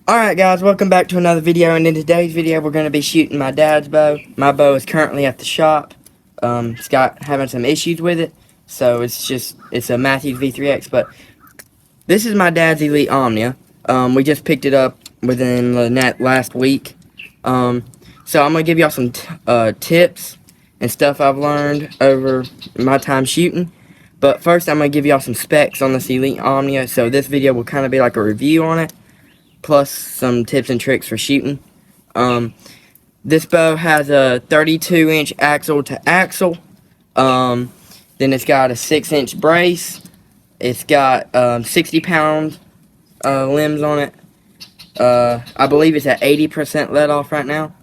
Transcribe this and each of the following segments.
Alright guys, welcome back to another video, and in today's video we're going to be shooting my dad's bow. My bow is currently at the shop. It's having some issues with it, so it's a Matthews V3X, but this is my dad's Elite Omnia. We just picked it up within the last week. So I'm going to give y'all some tips and stuff I've learned over my time shooting. But first I'm going to give y'all some specs on this Elite Omnia, so this video will kind of be like a review on it, plus some tips and tricks for shooting. This bow has a 32-inch axle to axle. Then it's got a 6-inch brace. It's got 60-pound limbs on it. I believe it's at 80% let off right now.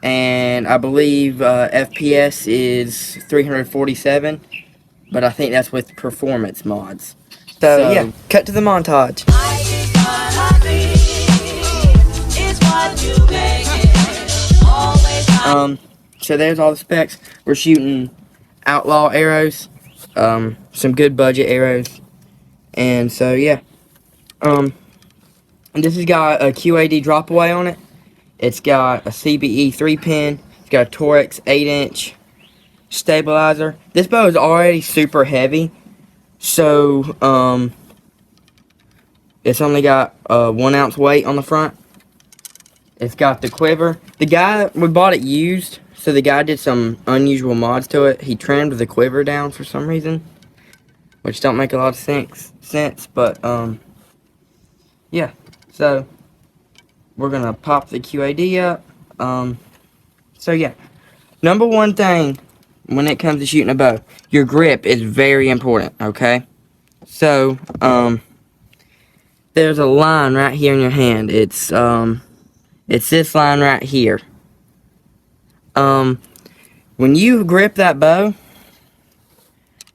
And I believe FPS is 347. But I think that's with performance mods. So yeah, cut to the montage. So there's all the specs. We're shooting outlaw arrows, some good budget arrows, and so yeah. And this has got a QAD drop away on it. It's got a CBE 3-pin. It's got a Torx 8-inch stabilizer. This bow is already super heavy, so it's only got a 1 ounce weight on the front. It's got the quiver. We bought it used, so the guy did some unusual mods to it. He trimmed the quiver down for some reason, which don't make a lot of sense, but yeah. So we're gonna pop the QAD up. So yeah, number one thing when it comes to shooting a bow, your grip is very important. Okay, so there's a line right here in your hand. It's this line right here. When you grip that bow,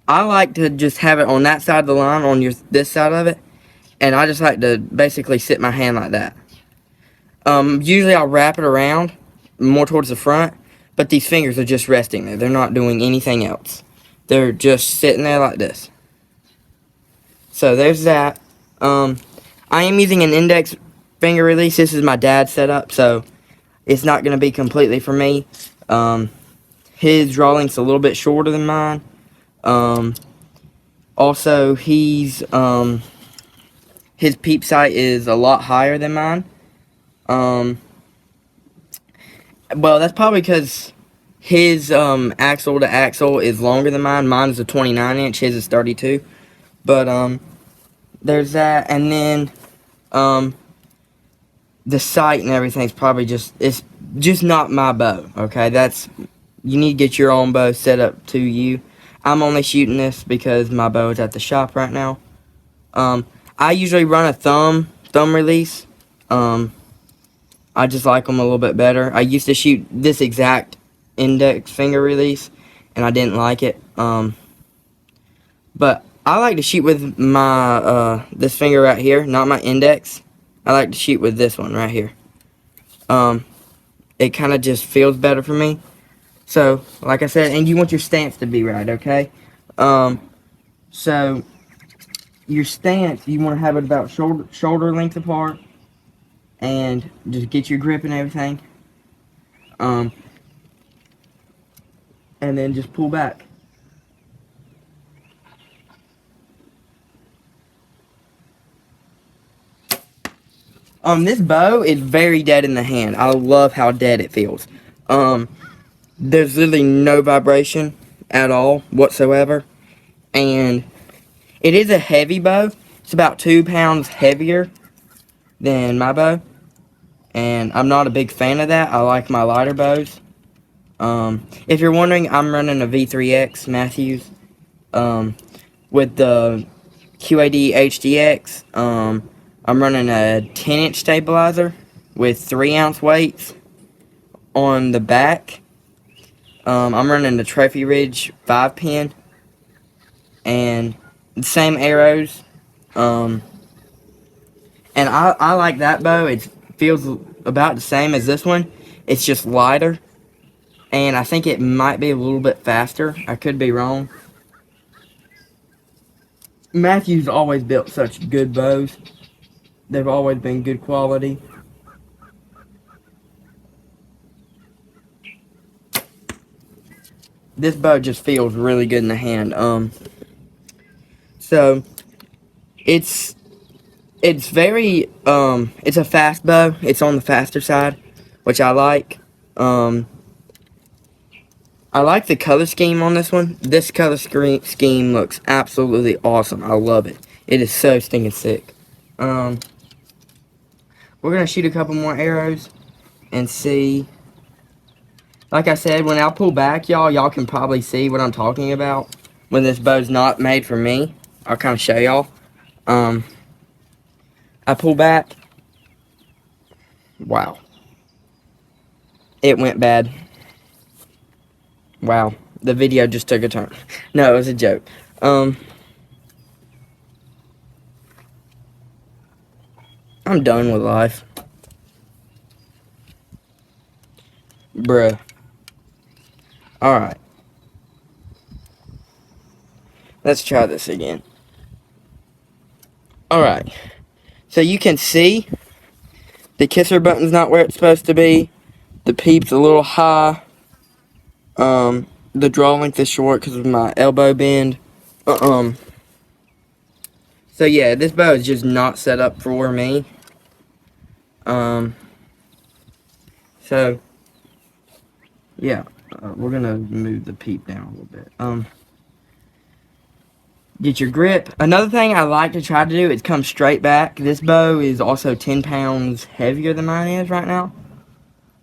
I like to just have it on that side of the line, on this side of it, and I just like to basically sit my hand like that. Usually I'll wrap it around more towards the front, but these fingers are just resting there. They're not doing anything else. They're just sitting there like this. So there's that. I am using an index finger release. This is my dad's setup, so it's not going to be completely for me. His draw length's a little bit shorter than mine. Also, his peep sight is a lot higher than mine. Well, that's probably because his axle to axle is longer than mine. Mine's a 29-inch, his is 32. But there's that, and then the sight and everything's probably it's just not my bow. Okay, you need to get your own bow set up to you. I'm only shooting this because my bow is at the shop right now. I usually run a thumb release. I just like them a little bit better. I used to shoot this exact index finger release, and I didn't like it. But I like to shoot with my this finger right here, not my index. I like to shoot with this one right here. It kind of just feels better for me. So, like I said, and you want your stance to be right, okay? So your stance, you want to have it about shoulder length apart, and just get your grip and everything. And then just pull back. This bow is very dead in the hand. I love how dead it feels. There's literally no vibration at all whatsoever. And it is a heavy bow. It's about 2 pounds heavier than my bow. And I'm not a big fan of that. I like my lighter bows. If you're wondering, I'm running a V3X Matthews with the QAD HDX. I'm running a 10-inch stabilizer with 3-ounce weights on the back. I'm running the Trophy Ridge 5-pin and the same arrows. And I like that bow. It feels about the same as this one. It's just lighter, and I think it might be a little bit faster. I could be wrong. Matthews always built such good bows. They've always been good quality. This bow just feels really good in the hand. So it's very it's a fast bow. It's on the faster side, which I like. I like the color scheme on this one. This color scheme looks absolutely awesome. I love it. It is so stinking sick. We're gonna shoot a couple more arrows and see. Like I said, when I pull back, y'all can probably see what I'm talking about. When this bow's not made for me, I'll kind of show y'all. I pull back. Wow. It went bad. Wow. The video just took a turn. No, it was a joke. I'm done with life. Bruh. Alright. Let's try this again. Alright. So you can see the kisser button's not where it's supposed to be. The peep's a little high. The draw length is short because of my elbow bend. So yeah, this bow is just not set up for me. So yeah, we're gonna move the peep down a little bit. Get your grip. Another thing I like to try to do is come straight back. This bow is also 10 pounds heavier than mine is right now.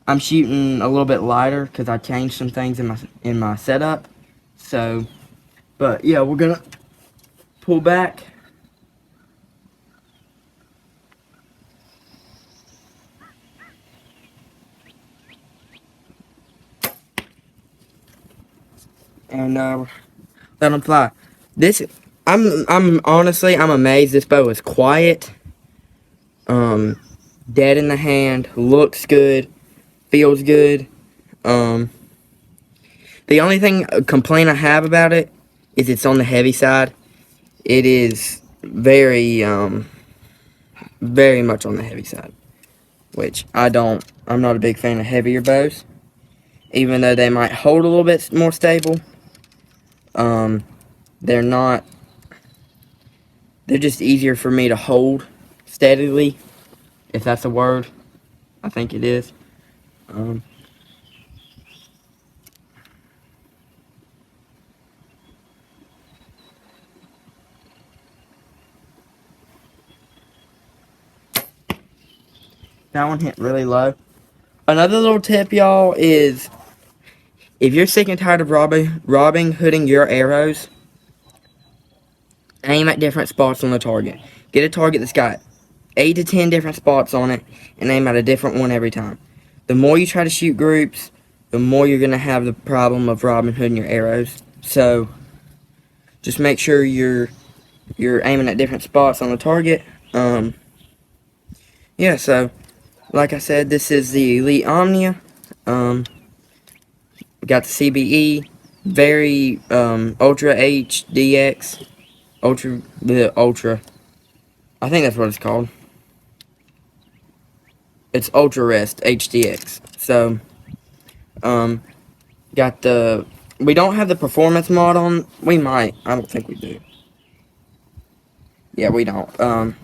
I'm shooting a little bit lighter because I changed some things in my setup. So, but yeah, we're gonna pull back. And let them fly. This, I'm honestly, I'm amazed this bow is quiet. Dead in the hand, looks good, feels good. The only complaint I have about it is it's on the heavy side. It is very, very much on the heavy side, which I'm not a big fan of heavier bows, even though they might hold a little bit more stable. They're just easier for me to hold steadily, if that's a word. I think it is. That one hit really low. Another little tip, y'all, is if you're sick and tired of robbing hooding your arrows, aim at different spots on the target. Get a target that's got 8 to 10 different spots on it, and aim at a different one every time. The more you try to shoot groups, the more you're going to have the problem of robbing hooding your arrows. So, just make sure you're aiming at different spots on the target. Yeah, so, like I said, this is the Elite Omnia. Got the CBE, very Ultra HDX, Ultra. I think that's what it's called. It's Ultra Rest HDX. So, got the. We don't have the performance mod on. We might. I don't think we do. Yeah, we don't.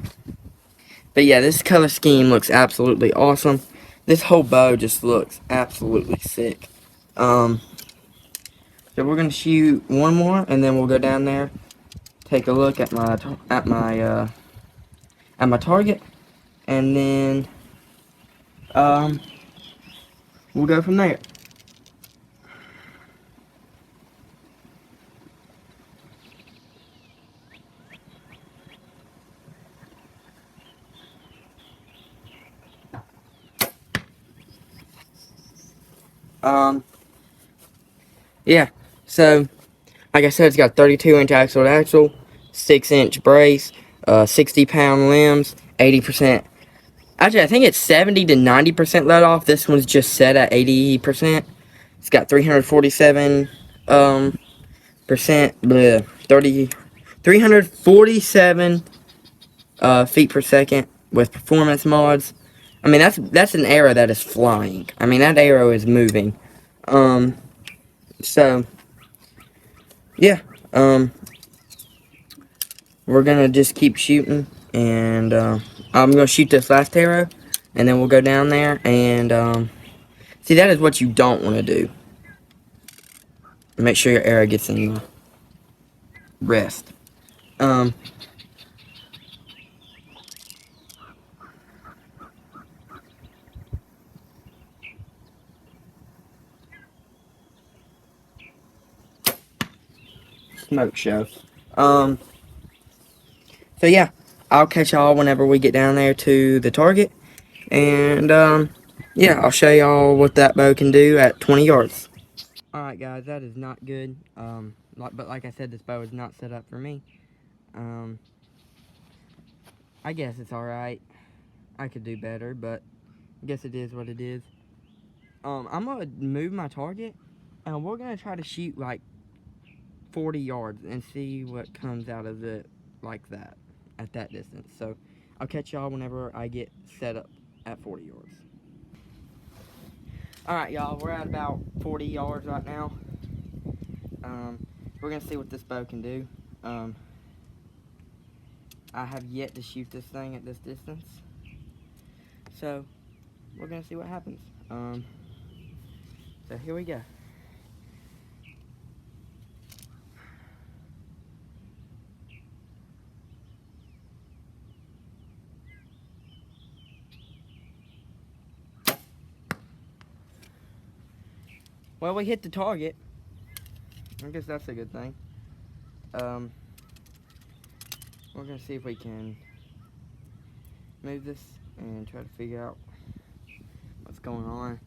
But yeah, this color scheme looks absolutely awesome. This whole bow just looks absolutely sick. So we're gonna shoot one more, and then we'll go down there, take a look at my target, and then we'll go from there. Yeah, so like I said, it's got 32-inch axle to axle, 6-inch brace, 60-pound limbs, 80%. Actually, I think it's 70 to 90% let off. This one's just set at 80%. It's got 347 percent, 347 feet per second with performance mods. I mean, that's an arrow that is flying. I mean, that arrow is moving. So yeah, we're gonna just keep shooting, and I'm gonna shoot this last arrow, and then we'll go down there and see, that is what you don't want to do. Make sure your arrow gets in the rest. Smoke show. So yeah, I'll catch y'all whenever we get down there to the target, and yeah, I'll show y'all what that bow can do at 20 yards. Alright guys, that is not good. But like I said, this bow is not set up for me. I guess it's alright. I could do better, but I guess it is what it is. I'm gonna move my target, and we're gonna try to shoot like 40 yards and see what comes out of it like that, at that distance. So I'll catch y'all whenever I get set up at 40 yards. Alright y'all, we're at about 40 yards right now. We're gonna see what this bow can do. I have yet to shoot this thing at this distance, so we're gonna see what happens. So here we go. Well, we hit the target. I guess that's a good thing. We're gonna see if we can move this and try to figure out what's going on.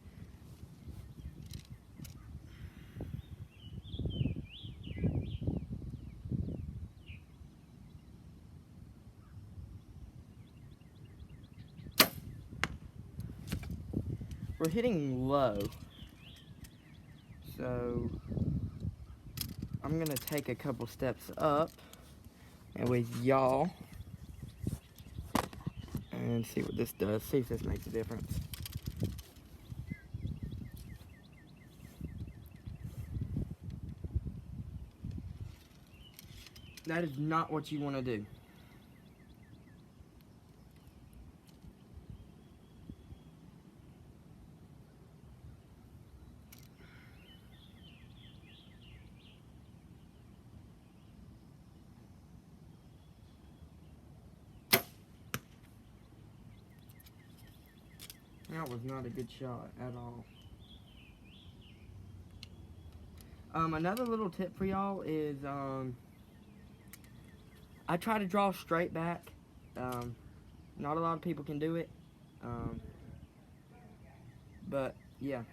We're hitting low, so I'm gonna take a couple steps up and with y'all and see what this does. See if this makes a difference. That is not what you want to do. That was not a good shot at all. Another little tip for y'all is I try to draw straight back. Not a lot of people can do it. But yeah.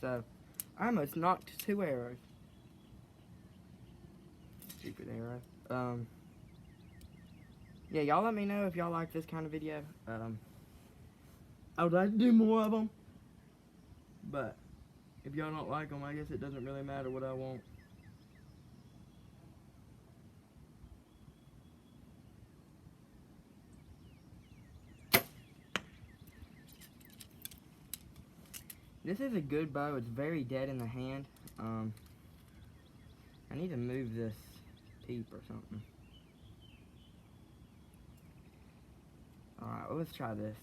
So I almost knocked 2 arrows. Stupid arrow. Yeah, y'all let me know if y'all like this kind of video. I would like to do more of them. But if y'all don't like them, I guess it doesn't really matter what I want. This is a good bow. It's very dead in the hand. I need to move this teep or something. Alright, well, let's try this.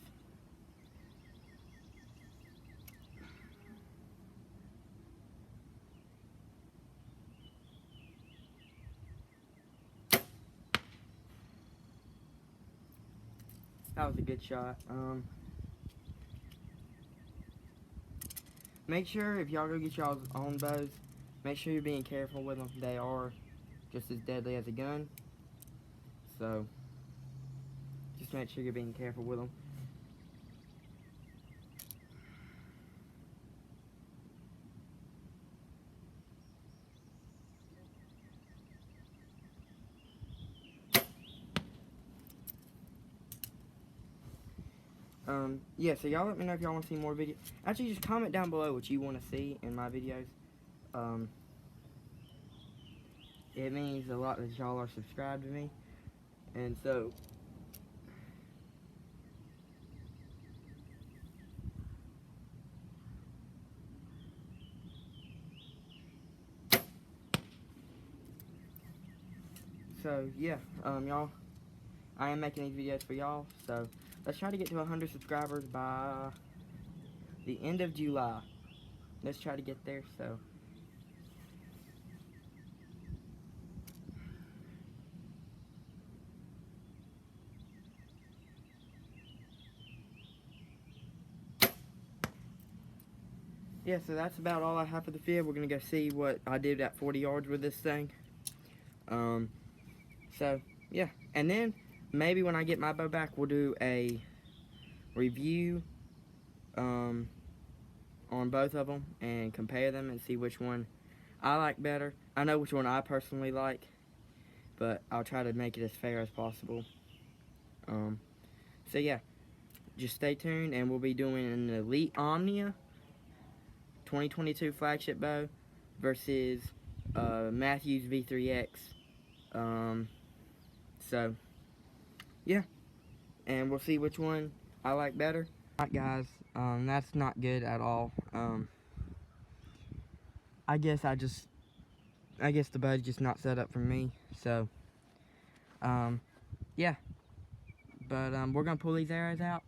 That was a good shot. Make sure if y'all go get y'all's own bows, make sure you're being careful with them. They are just as deadly as a gun. So, just make sure you're being careful with them. Yeah, so y'all let me know if y'all want to see more videos. Actually, just comment down below what you want to see in my videos. It means a lot that y'all are subscribed to me. And so, So yeah, y'all, I am making these videos for y'all. So let's try to get to 100 subscribers by the end of July. Let's try to get there. So. Yeah, so that's about all I have for the field. We're going to go see what I did at 40 yards with this thing. So, yeah. And then, maybe when I get my bow back, we'll do a review on both of them and compare them and see which one I like better. I know which one I personally like, but I'll try to make it as fair as possible. So, yeah. Just stay tuned, and we'll be doing an Elite Omnia 2022 flagship bow versus Matthews V3X. So, yeah. And we'll see which one I like better. Alright, guys. That's not good at all. I guess the bow's just not set up for me. So, yeah. But, we're going to pull these arrows out,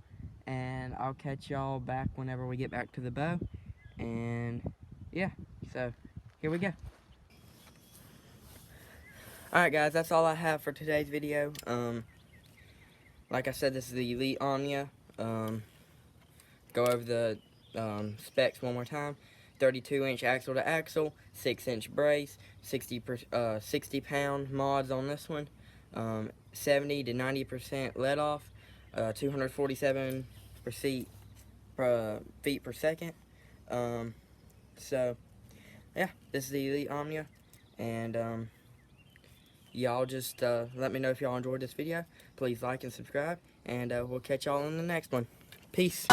and I'll catch y'all back whenever we get back to the bow. And, yeah. So, here we go. Alright, guys, that's all I have for today's video. Like I said, this is the Elite Omnia. Go over the specs one more time. 32-inch axle to axle, 6-inch brace, 60 pound mods on this one, 70 to 90% let off, 247 feet per second. So yeah, this is the Elite Omnia, and y'all just let me know if y'all enjoyed this video. Please like and subscribe, and we'll catch y'all in the next one. Peace.